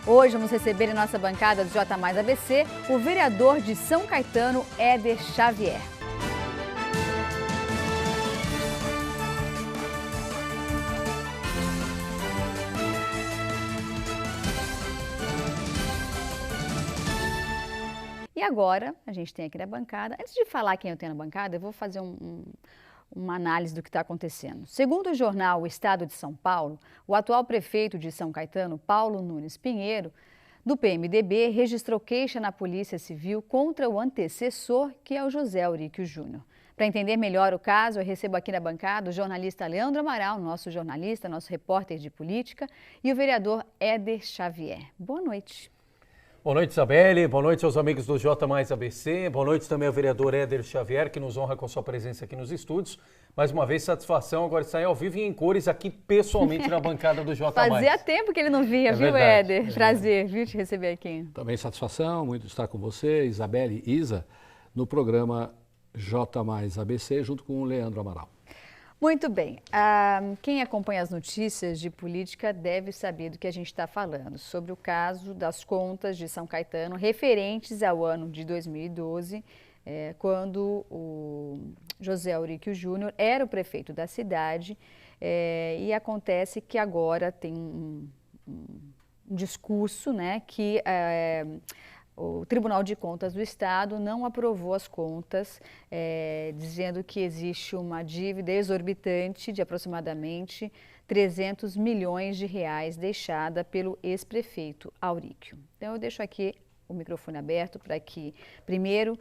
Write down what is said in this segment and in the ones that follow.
Hoje vamos receber em nossa bancada do J Mais ABC o vereador de São Caetano, Éder Xavier. E agora, a gente tem aqui na bancada, antes de falar quem eu tenho na bancada, eu vou fazer uma análise do que está acontecendo. Segundo o jornal O Estado de São Paulo, o atual prefeito de São Caetano, Paulo Nunes Pinheiro, do PMDB, registrou queixa na Polícia Civil contra o antecessor, que é o José Auríquio Júnior. Para entender melhor o caso, eu recebo aqui na bancada o jornalista Leandro Amaral, nosso jornalista, nosso repórter de política, e o vereador Éder Xavier. Boa noite. Boa noite, Isabelle. Boa noite aos amigos do J Mais ABC. Boa noite também ao vereador Éder Xavier, que nos honra com sua presença aqui nos estúdios. Mais uma vez, satisfação agora estar ao vivo e em cores aqui pessoalmente na bancada do J Mais. Fazia tempo que ele não vinha, viu, verdade, Éder? Prazer, viu, te receber aqui. Também satisfação, muito estar com você, Isabelle e Isa, no programa J Mais ABC, junto com o Leandro Amaral. Muito bem. Quem acompanha as notícias de política deve saber do que a gente está falando, sobre o caso das contas de São Caetano referentes ao ano de 2012, quando o José Auríquio Júnior era o prefeito da cidade, e acontece que agora tem um discurso, né, que o Tribunal de Contas do Estado não aprovou as contas, dizendo que existe uma dívida exorbitante de aproximadamente 300 milhões de reais deixada pelo ex-prefeito Auríquio. Então eu deixo aqui o microfone aberto para que, primeiro,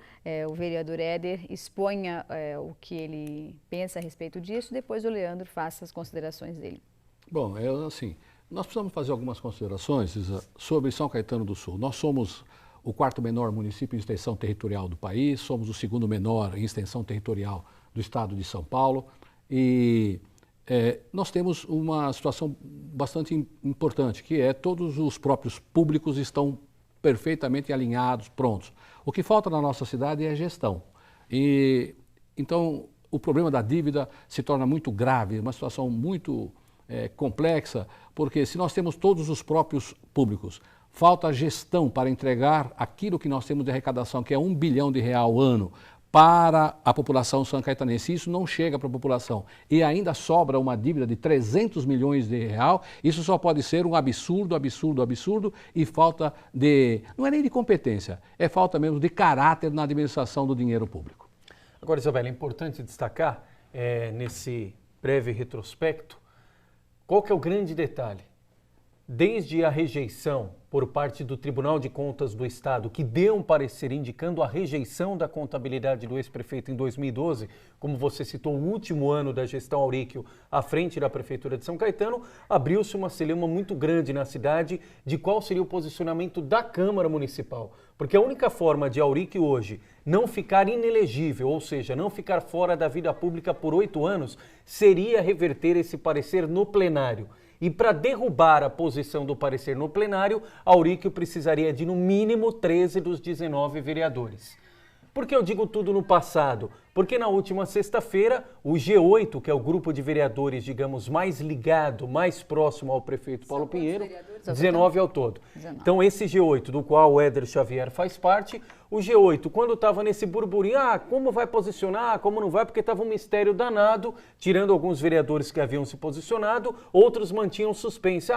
o vereador Éder exponha o que ele pensa a respeito disso, depois o Leandro faça as considerações dele. Bom, assim, nós precisamos fazer algumas considerações, Isa, sobre São Caetano do Sul. Nós somos o quarto menor município em extensão territorial do país, somos o segundo menor em extensão territorial do estado de São Paulo e nós temos uma situação bastante importante, que é todos os próprios públicos estão perfeitamente alinhados, prontos. O que falta na nossa cidade é gestão. E então o problema da dívida se torna muito grave, uma situação muito complexa, porque se nós temos todos os próprios públicos, falta gestão para entregar aquilo que nós temos de arrecadação, que é R$1 bilhão ano, para a população são-caetanense. Isso não chega para a população e ainda sobra uma dívida de 300 milhões de reais. Isso só pode ser um absurdo, absurdo, absurdo e falta de, não é nem de competência, é falta mesmo de caráter na administração do dinheiro público. Agora, Isabela, é importante destacar, nesse breve retrospecto, qual que é o grande detalhe? Desde a rejeição por parte do Tribunal de Contas do Estado, que deu um parecer indicando a rejeição da contabilidade do ex-prefeito em 2012, como você citou, o último ano da gestão Auríquio à frente da Prefeitura de São Caetano, abriu-se uma celeuma muito grande na cidade de qual seria o posicionamento da Câmara Municipal. Porque a única forma de Auríquio hoje não ficar inelegível, ou seja, não ficar fora da vida pública por 8 anos, seria reverter esse parecer no plenário. E para derrubar a posição do parecer no plenário, Auríquio precisaria de, no mínimo, 13 dos 19 vereadores. Por que eu digo tudo no passado? Porque na última sexta-feira, o G8, que é o grupo de vereadores, digamos, mais ligado, mais próximo ao prefeito Paulo Pinheiro, 19 ao todo. 19. Então esse G8, do qual o Éder Xavier faz parte, o G8, quando estava nesse burburinho, como vai posicionar, como não vai, porque estava um mistério danado, tirando alguns vereadores que haviam se posicionado, outros mantinham suspense.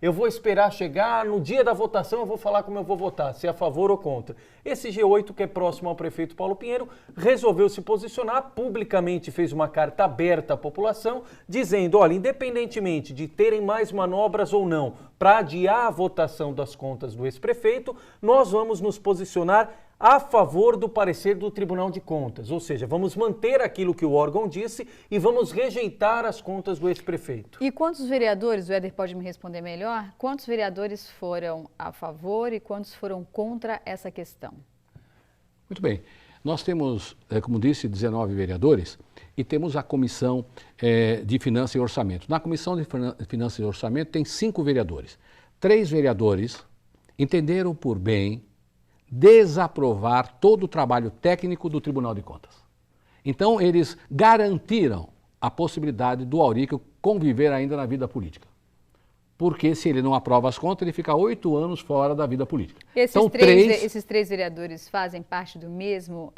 Eu vou esperar chegar, no dia da votação eu vou falar como eu vou votar, se é a favor ou contra. Esse G8, que é próximo ao prefeito Paulo Pinheiro, resolveu se posicionar, publicamente fez uma carta aberta à população, dizendo, olha, independentemente de terem mais manobras ou não para adiar a votação das contas do ex-prefeito, nós vamos nos posicionar a favor do parecer do Tribunal de Contas, ou seja, vamos manter aquilo que o órgão disse e vamos rejeitar as contas do ex-prefeito. E quantos vereadores, o Éder pode me responder melhor, quantos vereadores foram a favor e quantos foram contra essa questão? Muito bem. Nós temos, como disse, 19 vereadores e temos a Comissão de Finanças e Orçamento. Na Comissão de Finanças e Orçamento tem 5 vereadores. 3 vereadores entenderam por bem desaprovar todo o trabalho técnico do Tribunal de Contas. Então, eles garantiram a possibilidade do Auríquio conviver ainda na vida política. porque se ele não aprova as contas, ele fica 8 anos fora da vida política. Esses três vereadores fazem parte do mesmo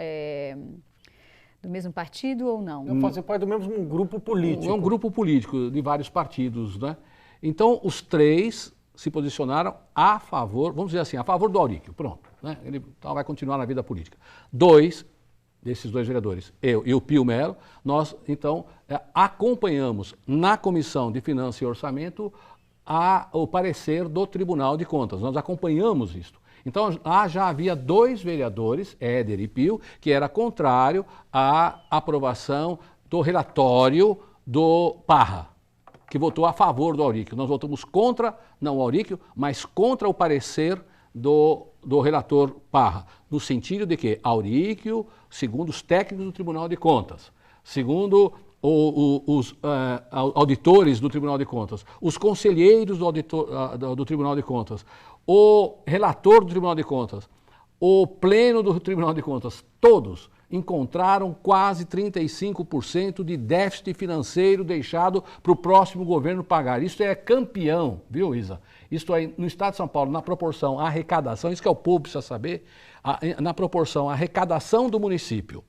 partido ou não? Não fazem parte do mesmo grupo político. É um grupo político de vários partidos, né? Então, os três se posicionaram a favor, vamos dizer assim, a favor do Auríquio, pronto. Né? Ele então, vai continuar na vida política. Desses dois vereadores, eu e o Pio Melo, nós, então, acompanhamos na Comissão de Finanças e Orçamento o parecer do Tribunal de Contas. Nós acompanhamos isso. Então, lá já havia 2 vereadores, Éder e Pio, que era contrário à aprovação do relatório do Parra, que votou a favor do Auríquio. Nós votamos contra, não o Auríquio, mas contra o parecer do relator Parra, no sentido de que Auríquio, segundo os técnicos do Tribunal de Contas, segundo os auditores do Tribunal de Contas, os conselheiros do Tribunal de Contas, o relator do Tribunal de Contas, o pleno do Tribunal de Contas, todos encontraram quase 35% de déficit financeiro deixado para o próximo governo pagar. Isso é campeão, viu, Isa? Isso aí, no Estado de São Paulo, na proporção à arrecadação, isso que é o povo precisa saber, na proporção à arrecadação do município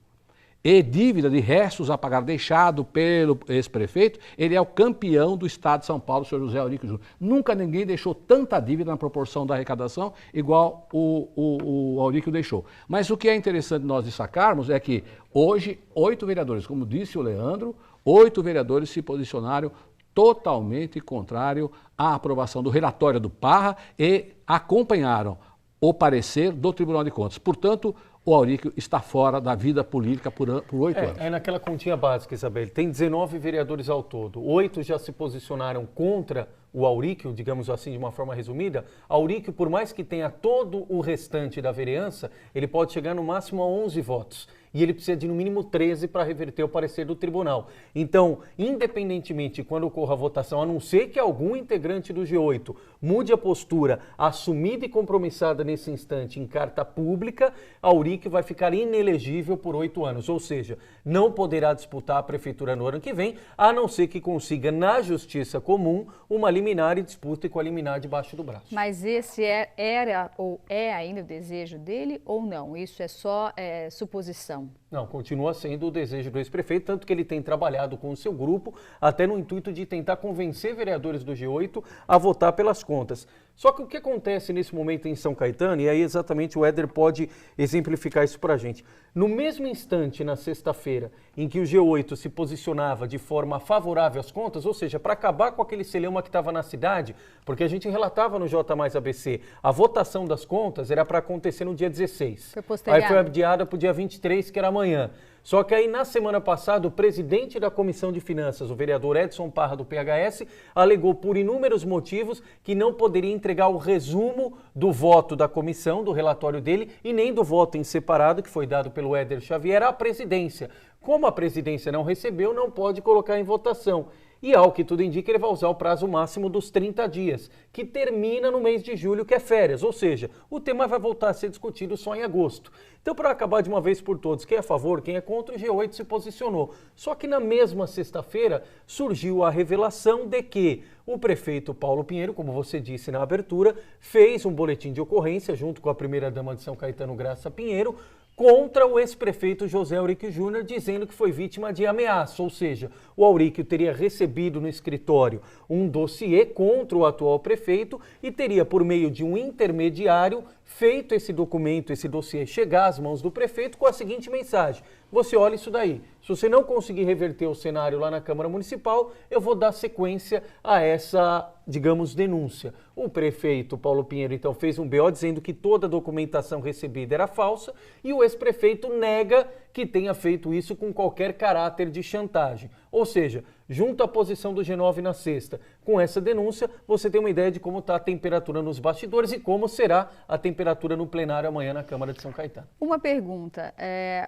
e dívida de restos a pagar deixado pelo ex-prefeito, ele é o campeão do Estado de São Paulo, o senhor José Auríquio Júnior. Nunca ninguém deixou tanta dívida na proporção da arrecadação igual o Auríquio deixou. Mas o que é interessante nós destacarmos é que hoje 8 vereadores, como disse o Leandro, 8 vereadores se posicionaram totalmente contrário à aprovação do relatório do Parra e acompanharam o parecer do Tribunal de Contas. Portanto, o Auríquio está fora da vida política por 8 anos. É naquela continha básica, Isabel. Tem 19 vereadores ao todo. 8 já se posicionaram contra o Auríquio, digamos assim, de uma forma resumida. Auríquio, por mais que tenha todo o restante da vereança, ele pode chegar no máximo a 11 votos. E ele precisa de no mínimo 13 para reverter o parecer do tribunal. Então, independentemente de quando ocorra a votação, a não ser que algum integrante do G8 mude a postura assumida e compromissada nesse instante em carta pública, Auríquio vai ficar inelegível por 8 anos. Ou seja, não poderá disputar a prefeitura no ano que vem, a não ser que consiga na justiça comum uma liminar e dispute com a liminar debaixo do braço. Mas esse era ou é ainda o desejo dele ou não? Isso é só suposição? Não, continua sendo o desejo do ex-prefeito, tanto que ele tem trabalhado com o seu grupo, até no intuito de tentar convencer vereadores do G8 a votar pelas contas. Só que o que acontece nesse momento em São Caetano, e aí exatamente o Éder pode exemplificar isso para a gente. No mesmo instante, na sexta-feira, em que o G8 se posicionava de forma favorável às contas, ou seja, para acabar com aquele celeuma que estava na cidade, porque a gente relatava no J mais ABC, a votação das contas era para acontecer no dia 16. Foi postergado. Aí foi adiada para o dia 23, que era amanhã. Só que aí, na semana passada, o presidente da Comissão de Finanças, o vereador Edson Parra, do PHS, alegou por inúmeros motivos que não poderia entregar o resumo do voto da comissão, do relatório dele, e nem do voto em separado, que foi dado pelo Éder Xavier, à presidência. Como a presidência não recebeu, não pode colocar em votação. E, ao que tudo indica, ele vai usar o prazo máximo dos 30 dias, que termina no mês de julho, que é férias. Ou seja, o tema vai voltar a ser discutido só em agosto. Então, para acabar de uma vez por todas, quem é a favor, quem é contra, o G8 se posicionou. Só que na mesma sexta-feira surgiu a revelação de que o prefeito Paulo Pinheiro, como você disse na abertura, fez um boletim de ocorrência junto com a primeira-dama de São Caetano, Graça Pinheiro, contra o ex-prefeito José Auríquio Júnior, dizendo que foi vítima de ameaça, ou seja, o Auríquio teria recebido no escritório um dossiê contra o atual prefeito e teria, por meio de um intermediário, feito esse documento, esse dossiê chegar às mãos do prefeito com a seguinte mensagem: você olha isso daí, se você não conseguir reverter o cenário lá na Câmara Municipal, eu vou dar sequência a essa, digamos, denúncia. O prefeito Paulo Pinheiro, então, fez um BO dizendo que toda a documentação recebida era falsa e o ex-prefeito nega que tenha feito isso com qualquer caráter de chantagem. Ou seja, junto à posição do G9 na sexta, com essa denúncia, você tem uma ideia de como está a temperatura nos bastidores e como será a temperatura no plenário amanhã na Câmara de São Caetano. Uma pergunta,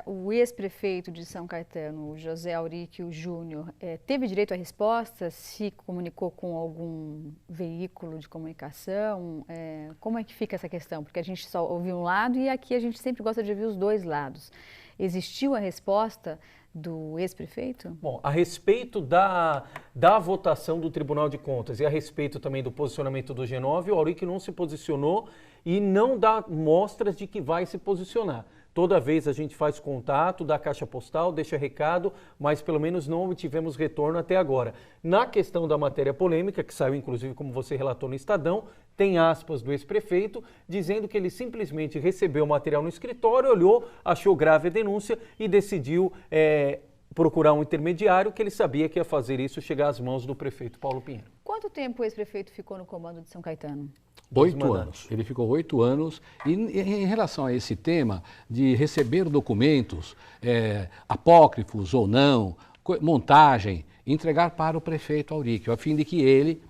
o ex-prefeito de São Caetano, José Auríquio Júnior, teve direito à resposta? Se comunicou com algum veículo de comunicação? Como é que fica essa questão? Porque a gente só ouviu um lado e aqui a gente sempre gosta de ouvir os dois lados. Existiu a resposta do ex-prefeito? Bom, a respeito da votação do Tribunal de Contas e a respeito também do posicionamento do G9, o Auric não se posicionou e não dá mostras de que vai se posicionar. Toda vez a gente faz contato, dá caixa postal, deixa recado, mas pelo menos não obtivemos retorno até agora. Na questão da matéria polêmica, que saiu inclusive como você relatou no Estadão, tem aspas do ex-prefeito dizendo que ele simplesmente recebeu o material no escritório, olhou, achou grave a denúncia e decidiu procurar um intermediário que ele sabia que ia fazer isso chegar às mãos do prefeito Paulo Pinheiro. Quanto tempo o ex-prefeito ficou no comando de São Caetano? 8 anos. Ele ficou 8 anos. E em relação a esse tema de receber documentos, apócrifos ou não, montagem, entregar para o prefeito Auric, a fim de que ele,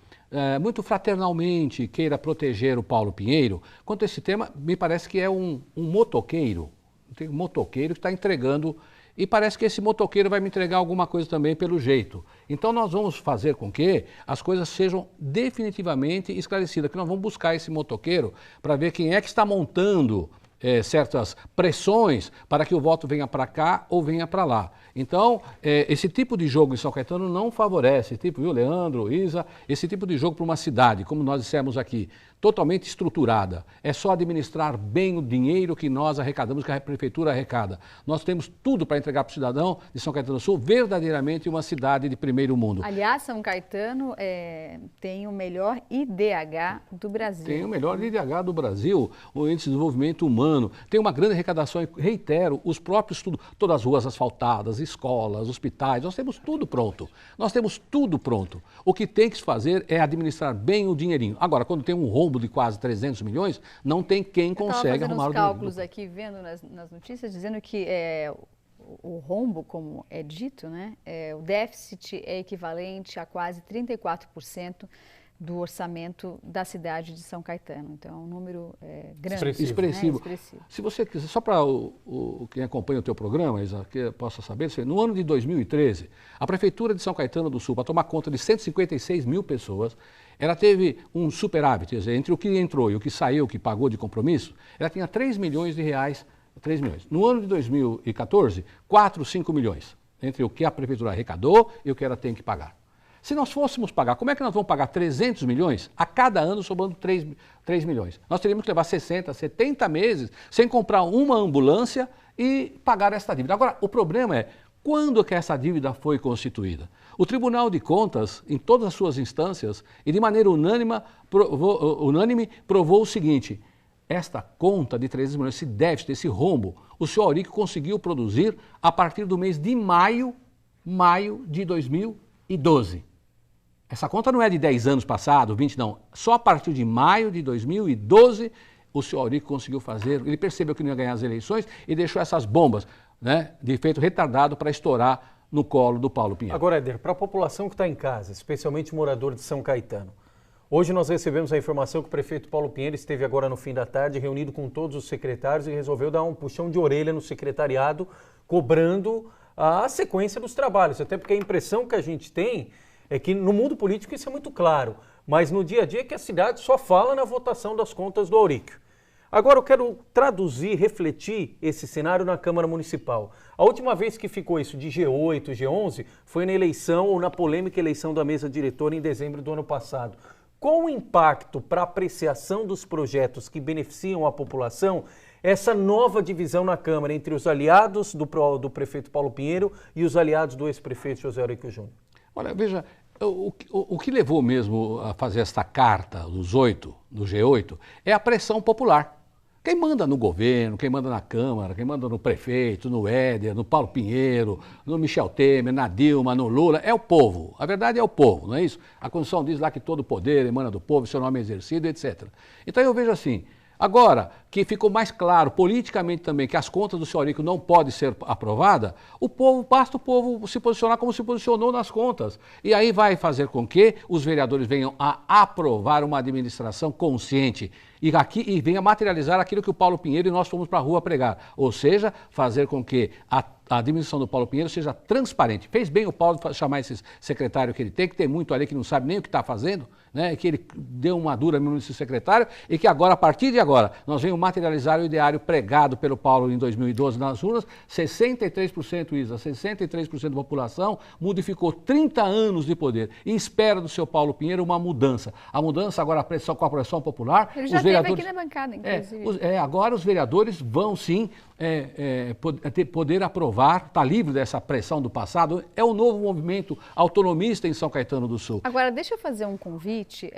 muito fraternalmente, queira proteger o Paulo Pinheiro. Quanto a esse tema, me parece que é um motoqueiro, tem um motoqueiro que está entregando. E parece que esse motoqueiro vai me entregar alguma coisa também pelo jeito. Então nós vamos fazer com que as coisas sejam definitivamente esclarecidas, que nós vamos buscar esse motoqueiro para ver quem é que está montando certas pressões para que o voto venha para cá ou venha para lá. Então, esse tipo de jogo em São Caetano não favorece, viu, Leandro, Isa, esse tipo de jogo para uma cidade, como nós dissemos aqui, totalmente estruturada. É só administrar bem o dinheiro que nós arrecadamos, que a prefeitura arrecada. Nós temos tudo para entregar para o cidadão de São Caetano do Sul, verdadeiramente uma cidade de primeiro mundo. Aliás, São Caetano tem o melhor IDH do Brasil. Tem o melhor IDH do Brasil, o Índice de Desenvolvimento Humano. Tem uma grande arrecadação, e reitero, os próprios, todas as ruas asfaltadas, escolas, hospitais, nós temos tudo pronto. Nós temos tudo pronto. O que tem que se fazer é administrar bem o dinheirinho. Agora, quando tem um rombo de quase 300 milhões, não tem quem consegue arrumar o dinheiro. Eu estava fazendo uns cálculos aqui, vendo nas notícias, dizendo que o rombo, como é dito, né, o déficit é equivalente a quase 34% do orçamento da cidade de São Caetano. Então, é um número grande. Expressivo. Se você quiser, só para quem acompanha o teu programa, Isa, que possa saber, no ano de 2013, a Prefeitura de São Caetano do Sul, para tomar conta de 156 mil pessoas, ela teve um superávit, quer dizer, entre o que entrou e o que saiu, o que pagou de compromisso, ela tinha 3 milhões de reais, 3 milhões. No ano de 2014, 4, 5 milhões, entre o que a Prefeitura arrecadou e o que ela tem que pagar. Se nós fôssemos pagar, como é que nós vamos pagar 300 milhões a cada ano sobrando 3 milhões? Nós teríamos que levar 60, 70 meses sem comprar uma ambulância e pagar esta dívida. Agora, o problema é, quando que essa dívida foi constituída? O Tribunal de Contas, em todas as suas instâncias, e de maneira unânime, provou o seguinte: esta conta de 300 milhões, esse déficit, esse rombo, o senhor Auric conseguiu produzir a partir do mês de maio de 2012. Essa conta não é de 10 anos passados, 20 não. Só a partir de maio de 2012 o senhor Auric conseguiu fazer. Ele percebeu que não ia ganhar as eleições e deixou essas bombas, né, de efeito retardado para estourar no colo do Paulo Pinheiro. Agora, Éder, para a população que está em casa, especialmente morador de São Caetano, hoje nós recebemos a informação que o prefeito Paulo Pinheiro esteve agora no fim da tarde reunido com todos os secretários e resolveu dar um puxão de orelha no secretariado, cobrando a sequência dos trabalhos. Até porque a impressão que a gente tem é que no mundo político isso é muito claro, mas no dia a dia é que a cidade só fala na votação das contas do Auric. Agora eu quero traduzir, refletir esse cenário na Câmara Municipal. A última vez que ficou isso de G8, G11, foi na eleição ou na polêmica eleição da mesa diretora em dezembro do ano passado. Qual o impacto para a apreciação dos projetos que beneficiam a população essa nova divisão na Câmara entre os aliados do prefeito Paulo Pinheiro e os aliados do ex-prefeito José Auric Júnior? Olha, veja, o que levou mesmo a fazer esta carta dos 8, do G8, é a pressão popular. Quem manda no governo, quem manda na Câmara, quem manda no prefeito, no Éder, no Paulo Pinheiro, no Michel Temer, na Dilma, no Lula, é o povo. A verdade é o povo, não é isso? A Constituição diz lá que todo poder emana do povo, seu nome é exercido, etc. Então eu vejo assim, agora que ficou mais claro politicamente também que as contas do senhor Auric não podem ser aprovadas, basta o povo se posicionar como se posicionou nas contas. E aí vai fazer com que os vereadores venham a aprovar uma administração consciente, e venha materializar aquilo que o Paulo Pinheiro e nós fomos para a rua pregar. Ou seja, fazer com que a administração do Paulo Pinheiro seja transparente. Fez bem o Paulo chamar esse secretário que ele tem, que tem muito ali que não sabe nem o que está fazendo, né? Que ele deu uma dura mesmo nesse secretário e que agora, a partir de agora, nós venhamos materializar o ideário pregado pelo Paulo em 2012 nas urnas. 63%, Isa, 63% da população modificou 30 anos de poder e espera do seu Paulo Pinheiro uma mudança. A mudança agora com a pressão popular. Ele já esteve aqui na bancada, inclusive. Agora os vereadores vão sim poder aprovar, está livre dessa pressão do passado, é o novo movimento autonomista em São Caetano do Sul. Agora, deixa eu fazer um convite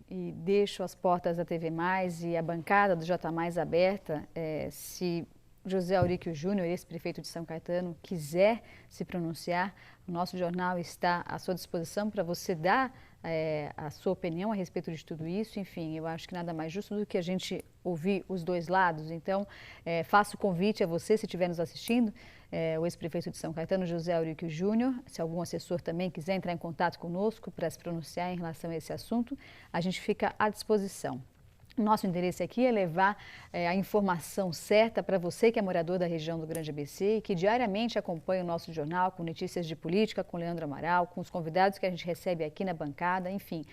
e deixo as portas da TV Mais e a bancada do J Mais aberta, se José Auríquio Júnior, ex-prefeito de São Caetano, quiser se pronunciar, o nosso jornal está à sua disposição para você dar a sua opinião a respeito de tudo isso. Enfim, eu acho que nada mais justo do que a gente ouvir os dois lados. Então, faço o convite a você, se estiver nos assistindo, o ex-prefeito de São Caetano, José Auríquio Júnior, se algum assessor também quiser entrar em contato conosco para se pronunciar em relação a esse assunto, a gente fica à disposição. Nosso interesse aqui é levar a informação certa para você que é morador da região do Grande ABC e que diariamente acompanha o nosso jornal com notícias de política, com Leandro Amaral, com os convidados que a gente recebe aqui na bancada, enfim.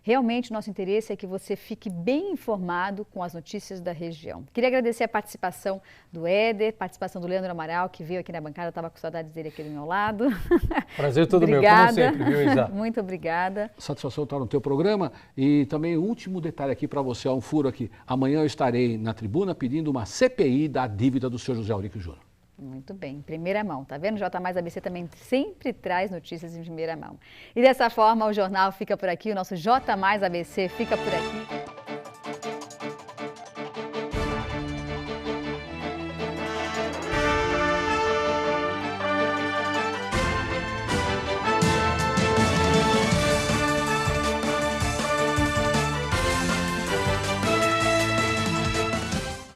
Realmente, o nosso interesse é que você fique bem informado com as notícias da região. Queria agradecer a participação do Éder, participação do Leandro Amaral, que veio aqui na bancada, estava com saudades dele aqui do meu lado. Prazer todo meu, como sempre, viu, Isa? Muito obrigada. Satisfação estar no teu programa. E também o último detalhe aqui para você, um furo aqui. Amanhã eu estarei na tribuna pedindo uma CPI da dívida do senhor José Auríquio Júnior. Muito bem, em primeira mão, tá vendo? O J Mais ABC também sempre traz notícias em primeira mão. E dessa forma o jornal fica por aqui, o nosso J Mais ABC fica por aqui.